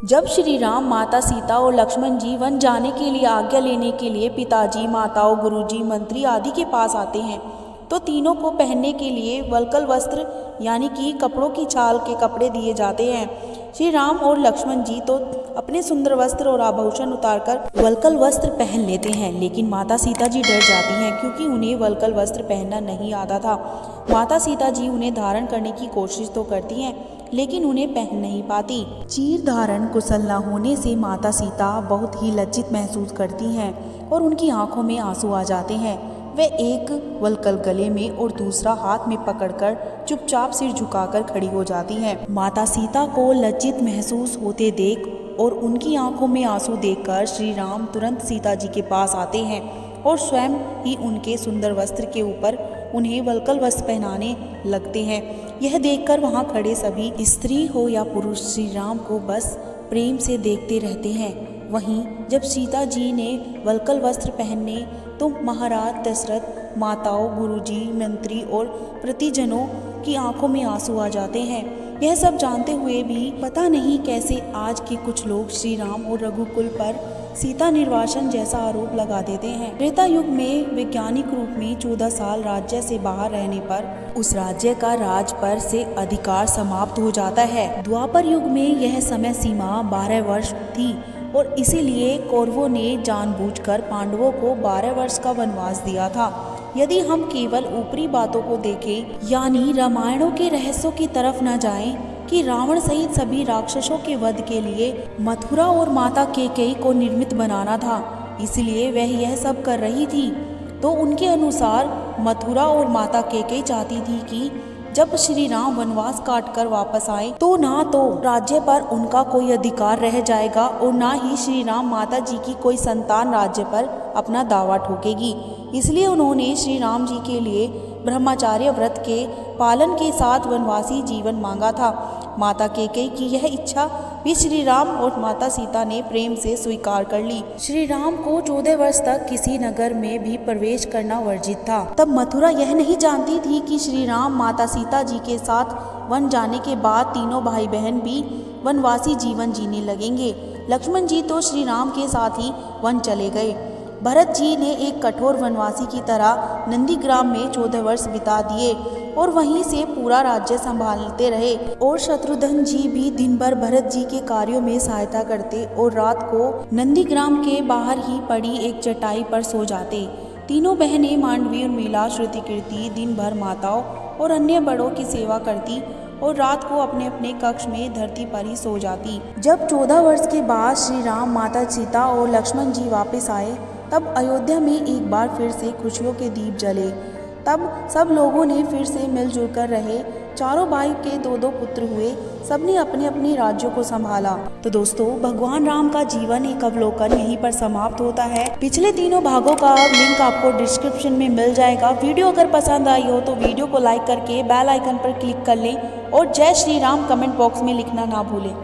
जब श्री राम, माता सीता और लक्ष्मण जी वन जाने के लिए आज्ञा लेने के लिए पिताजी, माताओं, गुरुजी, मंत्री आदि के पास आते हैं तो तीनों को पहनने के लिए वल्कल वस्त्र यानी कि कपड़ों की छाल के कपड़े दिए जाते हैं। श्री राम और लक्ष्मण जी तो अपने सुंदर वस्त्र और आभूषण उतारकर वल्कल वस्त्र पहन लेते हैं, लेकिन माता सीता जी डर जाती हैं क्योंकि उन्हें वल्कल वस्त्र पहनना नहीं आता था। माता सीता जी उन्हें धारण करने की कोशिश तो करती हैं लेकिन उन्हें पहन नहीं पाती। चीर धारण कुशल न होने से माता सीता बहुत ही लज्जित महसूस करती हैं और उनकी आंखों में आंसू आ जाते हैं। वे एक वल्कल गले में और दूसरा हाथ में पकड़कर चुपचाप सिर झुकाकर खड़ी हो जाती हैं। माता सीता को लज्जित महसूस होते देख और उनकी आंखों में आंसू देखकर श्री राम तुरंत सीता जी के पास आते हैं और स्वयं ही उनके सुंदर वस्त्र के ऊपर उन्हें वल्कल वस्त्र पहनाने लगते हैं। यह देखकर वहां खड़े सभी स्त्री हो या पुरुष श्री राम को बस प्रेम से देखते रहते हैं। वहीं जब सीता जी ने वल्कल वस्त्र पहने तो महाराज दशरथ, माताओं, गुरुजी, मंत्री और प्रतिजनों की आंखों में आंसू आ जाते हैं। यह सब जानते हुए भी पता नहीं कैसे आज के कुछ लोग श्री राम और रघुकुल पर सीता निर्वासन जैसा आरोप लगा देते हैं। त्रेता युग में वैज्ञानिक रूप में 14 साल राज्य से बाहर रहने पर उस राज्य का राज पर से अधिकार समाप्त हो जाता है। द्वापर युग में यह समय सीमा 12 वर्ष थी और इसीलिए कौरवों ने जानबूझकर पांडवों को 12 वर्ष का वनवास दिया था। यदि हम केवल ऊपरी बातों को देखें यानी रामायणों के रहस्यों की तरफ न जाएं कि रावण सहित सभी राक्षसों के वध के लिए मथुरा और माता कैकेयी को निर्मित बनाना था, इसलिए वह यह सब कर रही थी, तो उनके अनुसार मथुरा और माता कैकेयी चाहती थी कि जब श्री राम वनवास काट कर वापस आए तो ना तो राज्य पर उनका कोई अधिकार रह जाएगा और ना ही श्री राम माता जी की कोई संतान राज्य पर अपना दावा ठोकेगी। इसलिए उन्होंने श्री राम जी के लिए ब्रह्मचार्य व्रत के पालन के साथ वनवासी जीवन मांगा था। माता कैकेयी की यह इच्छा भी श्री राम और माता सीता ने प्रेम से स्वीकार कर ली। श्री राम को 14 वर्ष तक किसी नगर में भी प्रवेश करना वर्जित था। तब मथुरा यह नहीं जानती थी कि श्री राम माता सीता जी के साथ वन जाने के बाद तीनों भाई बहन भी वनवासी जीवन जीने लगेंगे। लक्ष्मण जी तो श्री राम के साथ ही वन चले गए। भरत जी ने एक कठोर वनवासी की तरह नंदीग्राम में 14 वर्ष बिता दिए और वहीं से पूरा राज्य संभालते रहे। और शत्रुघ्न जी भी दिन भर भरत जी के कार्यों में सहायता करते और रात को नंदीग्राम के बाहर ही पड़ी एक चटाई पर सो जाते। तीनों बहनें मांडवी, उर्मिला, श्रुति कीर्ति दिन भर माताओं और अन्य बड़ों की सेवा करती और रात को अपने अपने कक्ष में धरती पर ही सो जाती। जब 14 वर्ष के बाद श्री राम, माता सीता और लक्ष्मण जी वापस आए तब अयोध्या में एक बार फिर से खुशियों के दीप जले। तब सब लोगों ने फिर से मिलजुल कर रहे। चारों भाई के 2-2 पुत्र हुए। सबने अपने अपने राज्यों को संभाला। तो दोस्तों, भगवान राम का जीवन एक अवलोकन यहीं पर समाप्त होता है। पिछले तीनों भागों का लिंक आपको डिस्क्रिप्शन में मिल जाएगा। वीडियो अगर पसंद आई हो तो वीडियो को लाइक करके बेल आइकन पर क्लिक कर लें और जय श्री राम कमेंट बॉक्स में लिखना ना भूलें।